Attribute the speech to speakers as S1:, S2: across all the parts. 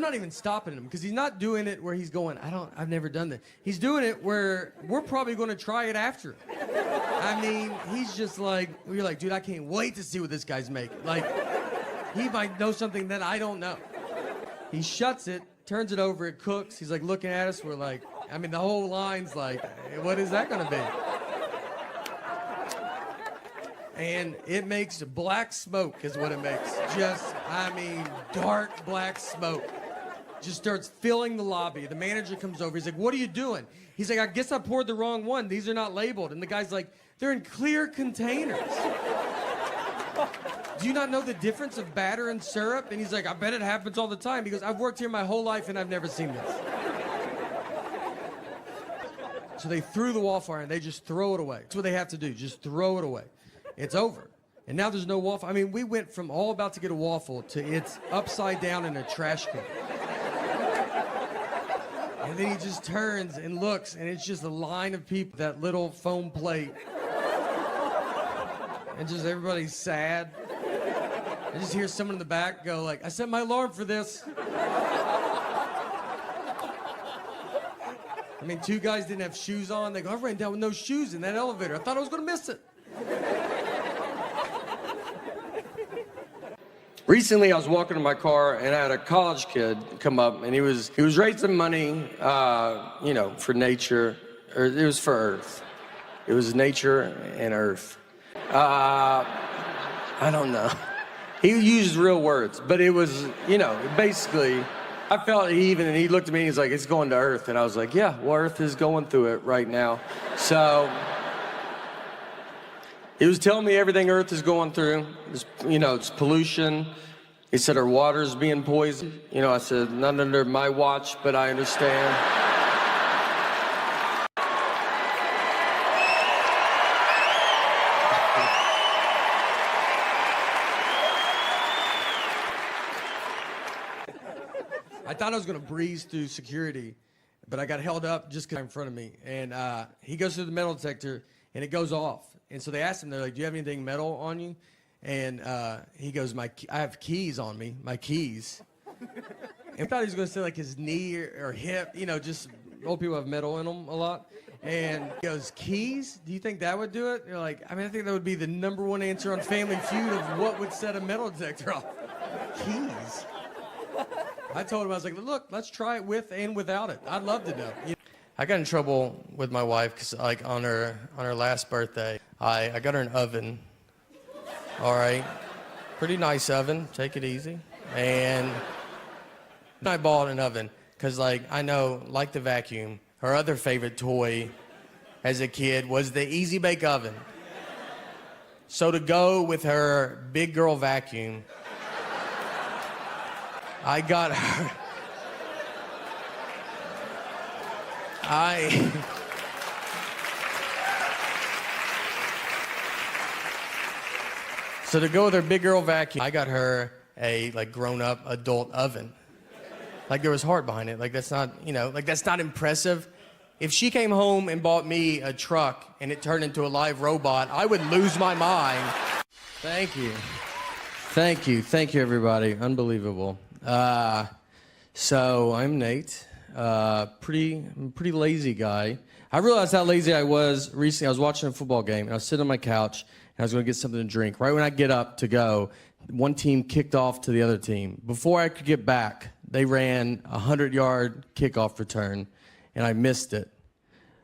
S1: I'm not even stopping him because he's not doing it where he's going, I've never done that. He's doing it where we're probably going to try it after. I mean, he's just like, we're like, dude, I can't wait to see what this guy's making. Like, he might know something that I don't know. He shuts it, turns it over, it cooks. He's like looking at us. We're like, I mean, the whole line's like, hey, what is that going to be? And it makes black smoke is what it makes. Just, I mean, dark black smoke. Just starts filling the lobby. The manager comes over. He's like, what are you doing? He's like, I guess I poured the wrong one. These are not labeled. And the guy's like, they're in clear containers. Do you not know the difference of batter and syrup? And he's like, I bet it happens all the time. He goes, I've worked here my whole life and I've never seen this. So they threw the waffle iron. They just throw it away. That's what they have to do. Just throw it away. It's over. And now there's no waffle. I mean, we went from all about to get a waffle to it's upside down in a trash can. And then he just turns and looks, and it's just a line of people, that little foam plate. And just everybody's sad. I just hear someone in the back go like, I set my alarm for this. I mean, two guys didn't have shoes on. They go, I ran down with no shoes in that elevator. I thought I was going to miss it. Recently, I was walking in my car, and I had a college kid come up, and he was raising money, for nature, or it was for Earth. It was nature and Earth. I don't know. He used real words, but it was, basically, I felt he looked at me and he's like, it's going to Earth. And I was like, yeah, well, Earth is going through it right now. So he was telling me everything Earth is going through. It's pollution. He said our water's being poisoned. I said, not under my watch, but I understand. I thought I was going to breeze through security, but I got held up just because in front of me. And he goes through the metal detector, and it goes off. And so they asked him, they're like, do you have anything metal on you? And he goes, I have keys on me, my keys. And I thought he was going to say like his knee or hip, just old people have metal in them a lot. And he goes, keys? Do you think that would do it? You're like, I think that would be the #1 answer on Family Feud of what would set a metal detector off. Keys? I told him, I was like, look, let's try it with and without it. I'd love to know. I got in trouble with my wife because, on her last birthday, I got her an oven. All right, pretty nice oven. Take it easy. And I bought an oven because, I know, like the vacuum, her other favorite toy as a kid was the Easy Bake Oven. So to go with her big girl vacuum, I got her. So to go with her big girl vacuum, I got her a grown-up adult oven. There was heart behind it. That's not, that's not impressive. If she came home and bought me a truck and it turned into a live robot, I would lose my mind. Thank you. Thank you, everybody. Unbelievable. So I'm Nate. Pretty lazy guy. I realized how lazy I was recently. I was watching a football game and I was sitting on my couch and I was going to get something to drink. Right when I get up to go, one team kicked off to the other team. Before I could get back, they ran a 100-yard kickoff return and I missed it.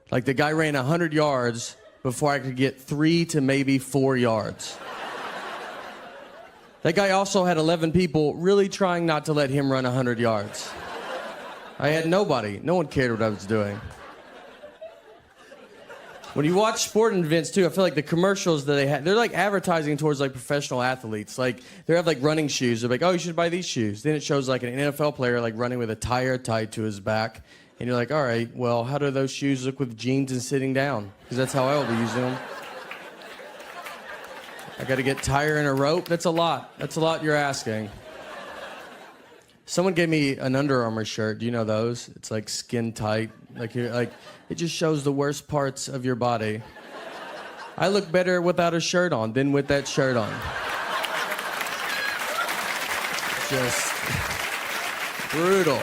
S1: The guy ran 100 yards before I could get 3 to maybe 4 yards. That guy also had 11 people really trying not to let him run 100 yards. I had nobody. No one cared what I was doing. When you watch sporting events, too, I feel like the commercials that they have, they're advertising towards professional athletes. They have running shoes. They're like, oh, you should buy these shoes. Then it shows an NFL player running with a tire tied to his back. And you're like, all right, well, how do those shoes look with jeans and sitting down? Because that's how I will be using them. I got to get tire and a rope. That's a lot. That's a lot you're asking. Someone gave me an Under Armour shirt. Do you know those? It's skin tight. It just shows the worst parts of your body. I look better without a shirt on than with that shirt on. Brutal.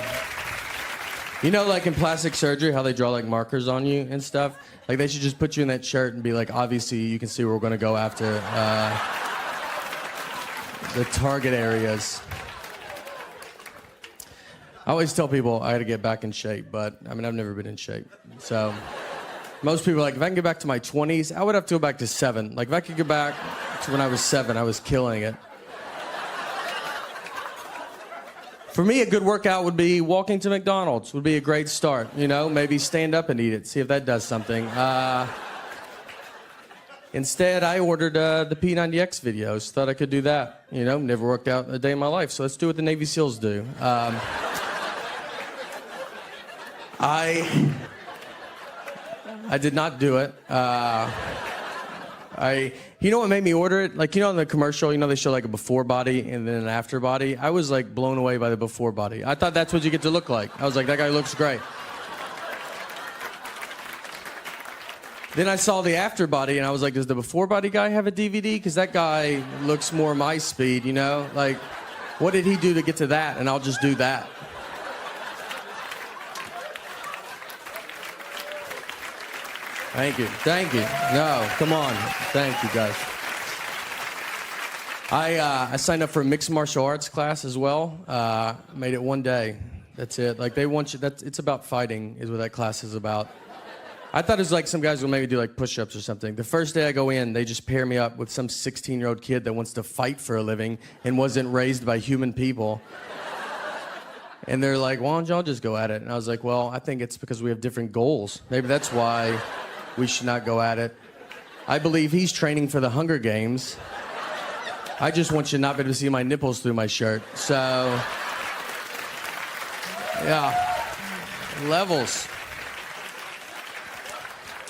S1: You know, like in plastic surgery, how they draw like markers on you and stuff? Like they should just put you in that shirt and be like, obviously you can see where we're gonna go after the target areas. I always tell people I gotta get back in shape, but I mean, I've never been in shape. So most people are like, if I can get back to my 20s, I would have to go back to 7. Like if I could get back to when I was 7, I was killing it. For me, a good workout would be walking to McDonald's would be a great start. You know, maybe stand up and eat it, see if that does something. Instead, I ordered the P90X videos, thought I could do that. You know, never worked out a day in my life, so let's do what the Navy SEALs do. I did not do it. You know what made me order it? Like, you know in the commercial, you know they show like a before body and then an after body? I was like blown away by the before body. I thought that's what you get to look like. I was like, that guy looks great. Then I saw the after body and I was like, does the before body guy have a DVD? Because that guy looks more my speed, you know? Like, what did he do to get to that? And I'll just do that. Thank you. Thank you. No, come on. Thank you, guys. I signed up for a mixed martial arts class as well. Made it one day. That's it. Like they want you. It's about fighting, is what that class is about. I thought it was like some guys will maybe do like push-ups or something. The first day I go in, they just pair me up with some 16-year-old kid that wants to fight for a living and wasn't raised by human people. And they're like, why don't y'all just go at it? And I was like, well, I think it's because we have different goals. Maybe that's why we should not go at it. I believe he's training for the Hunger Games. I just want you not be able to see my nipples through my shirt. So, yeah, levels.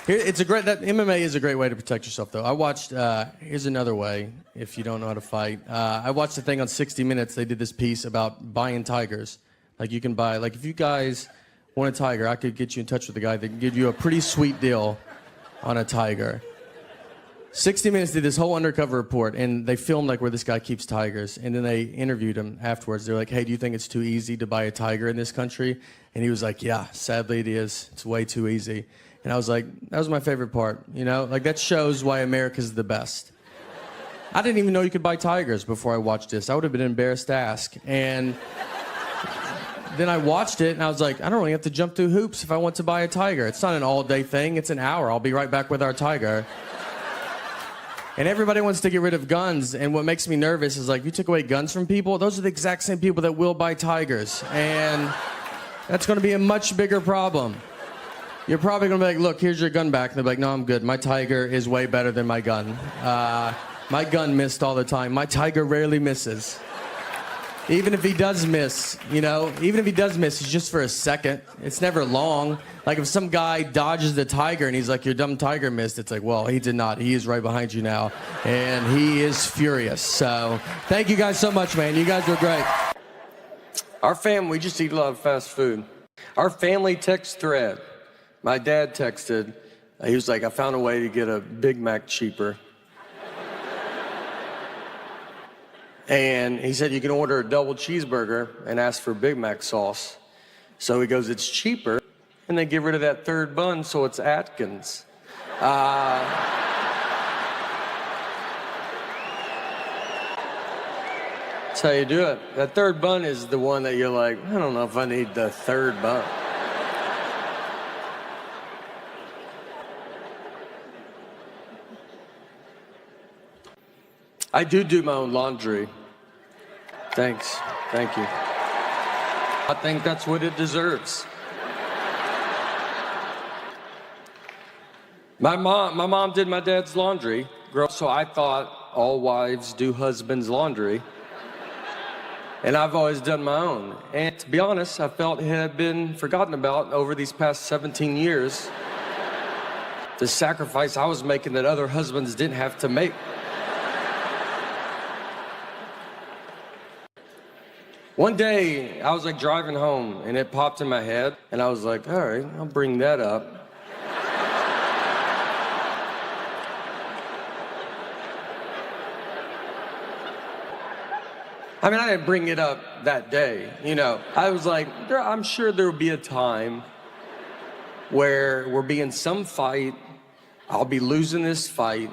S1: That MMA is a great way to protect yourself, though. I watched, here's another way, if you don't know how to fight. I watched a thing on 60 Minutes. They did this piece about buying tigers. Like you can buy, like if you guys want a tiger, I could get you in touch with a guy that can give you a pretty sweet deal on a tiger. 60 Minutes did this whole undercover report, and they filmed like where this guy keeps tigers, and then they interviewed him afterwards. They're like, hey, do you think it's too easy to buy a tiger in this country? And he was like, yeah, sadly it is. It's way too easy. And I was like, that was my favorite part, you know? Like that shows why America's the best. I didn't even know you could buy tigers before I watched this. I would have been embarrassed to ask. And then I watched it, and I was like, I don't really have to jump through hoops if I want to buy a tiger. It's not an all-day thing. It's an hour. I'll be right back with our tiger. And everybody wants to get rid of guns, and what makes me nervous is, like, you took away guns from people, those are the exact same people that will buy tigers. And that's going to be a much bigger problem. You're probably going to be like, look, here's your gun back. And they'll be like, no, I'm good. My tiger is way better than my gun. My gun missed all the time. My tiger rarely misses. Even if he does miss, you know, even if he does miss, it's just for a second. It's never long. Like if some guy dodges the tiger and he's like, your dumb tiger missed, it's like, well, he did not. He is right behind you now. And he is furious. So thank you guys so much, man. You guys were great. Our family, we just eat a lot of fast food. Our family text thread. My dad texted. He was like, I found a way to get a Big Mac cheaper. And he said, you can order a double cheeseburger and ask for Big Mac sauce. So he goes, it's cheaper. And they get rid of that third bun, so it's Atkins. That's how you do it. That third bun is the one that you're like, I don't know if I need the third bun. I do my own laundry. Thanks. Thank you. I think that's what it deserves. My mom did my dad's laundry, so I thought all wives do husbands' laundry. And I've always done my own. And to be honest, I felt it had been forgotten about over these past 17 years. The sacrifice I was making that other husbands didn't have to make. One day, I was like driving home, and it popped in my head, and I was like, all right, I'll bring that up. I mean, I didn't bring it up that day, you know. I was like, I'm sure there will be a time where we'll be in some fight, I'll be losing this fight,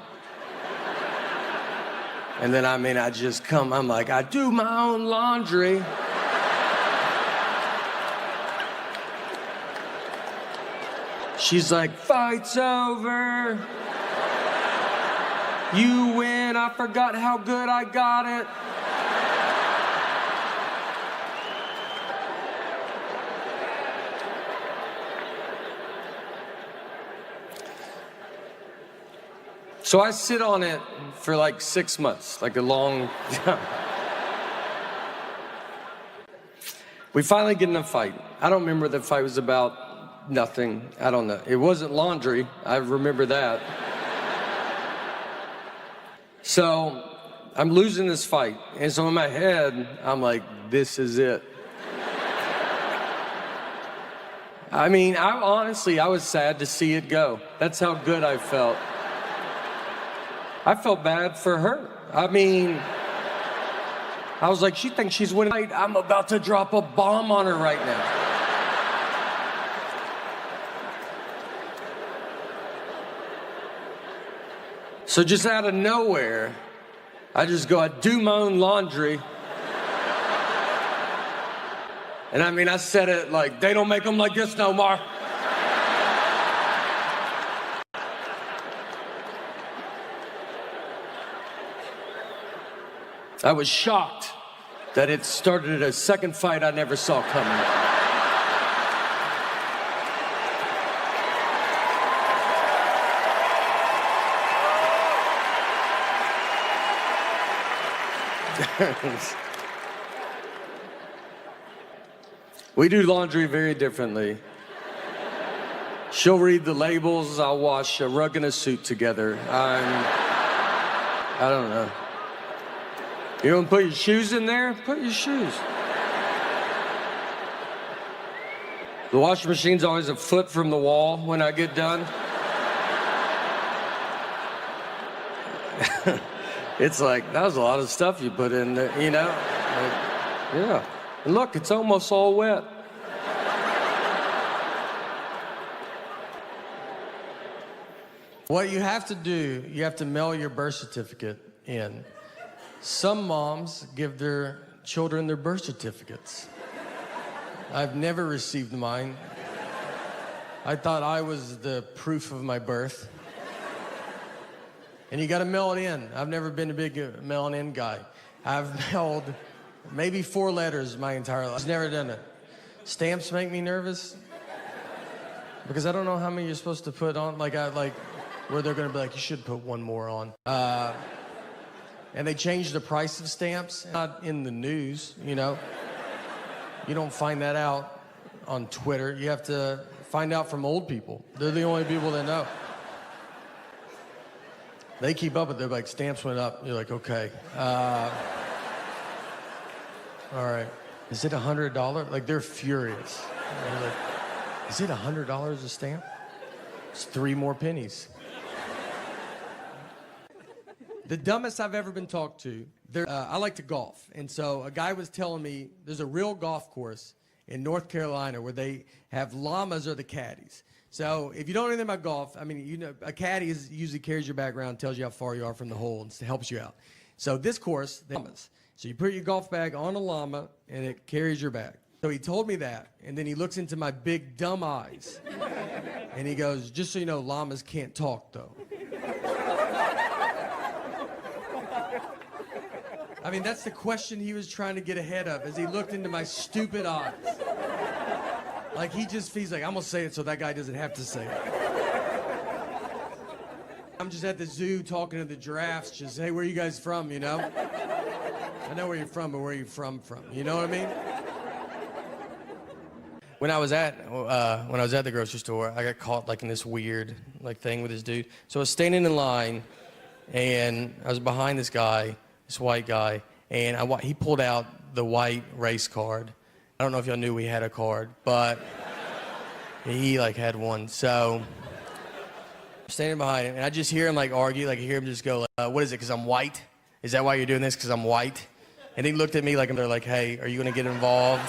S1: and then, I just come, I'm like, I do my own laundry. She's like, fight's over. You win, I forgot how good I got it. So I sit on it for like 6 months, like a long time. We finally get in a fight. I don't remember what the fight was about. Nothing. I don't know. It wasn't laundry. I remember that. So I'm losing this fight. And so in my head, I'm like, this is it. I mean, I was sad to see it go. That's how good I felt. I felt bad for her. I mean, I was like, she thinks she's winning. I'm about to drop a bomb on her right now. So just out of nowhere, I just go, I do my own laundry. And I said it like, they don't make them like this no more. I was shocked that it started a second fight I never saw coming. We do laundry very differently. She'll read the labels, I'll wash a rug and a suit together. I don't know. You want to put your shoes in there? Put your shoes. The washing machine's always a foot from the wall when I get done. It's like, that was a lot of stuff you put in there, you know? Like, yeah. And look, it's almost all wet. What you have to do, you have to mail your birth certificate in. Some moms give their children their birth certificates. I've never received mine. I thought I was the proof of my birth. And you gotta mail it in. I've never been a big mailing in guy. I've mailed maybe 4 letters my entire life. I've never done it. Stamps make me nervous because I don't know how many you're supposed to put on. Where they're gonna be like, you should put one more on. And they changed the price of stamps. Not in the news, you know. You don't find that out on Twitter. You have to find out from old people. They're the only people that know. They keep up with it. They're like, stamps went up. You're like, okay. All right. Is it $100? Like, they're furious. They're like, is it $100 a stamp? It's 3 more pennies. The dumbest I've ever been talked to, I like to golf. And so a guy was telling me there's a real golf course in North Carolina where they have llamas or the caddies. So if you don't know anything about golf, you know, a caddy usually carries your bag around, tells you how far you are from the hole, and helps you out. So this course, the llamas. So you put your golf bag on a llama, and it carries your bag. So he told me that, and then he looks into my big dumb eyes, and he goes, just so you know, llamas can't talk, though. That's the question he was trying to get ahead of as he looked into my stupid eyes. Like, he's like, I'm gonna say it so that guy doesn't have to say it. I'm just at the zoo talking to the giraffes, just, hey, where are you guys from, you know? I know where you're from, but where are you from? You know what I mean? When I was at the grocery store, I got caught like in this weird thing with this dude. So I was standing in line, and I was behind this guy, this white guy, and he pulled out the white race card. I don't know if y'all knew we had a card, but he had one. So I'm standing behind him, and I just hear him argue. I hear him just go, what is it, because I'm white? Is that why you're doing this, because I'm white? And he looked at me like, they're like, hey, are you going to get involved?